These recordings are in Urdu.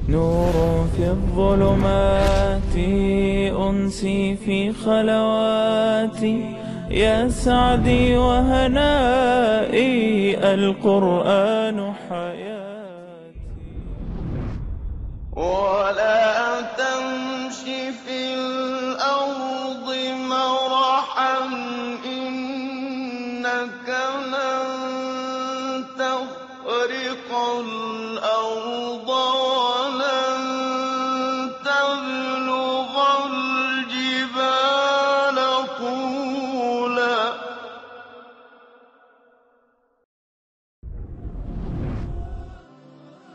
نور في الظلمات أنسي في خلواتي يا سعدي وهنائي القرآن حياتي. ولا تمش في الأرض مرحا إنك لن تخرق الأرض ولن تبلغ الجبال طولا.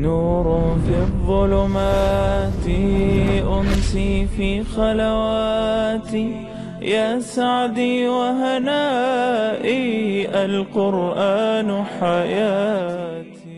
نور في الظلمات أنسي في خلواتي يا سعدي وهنائي القرآن حياتي.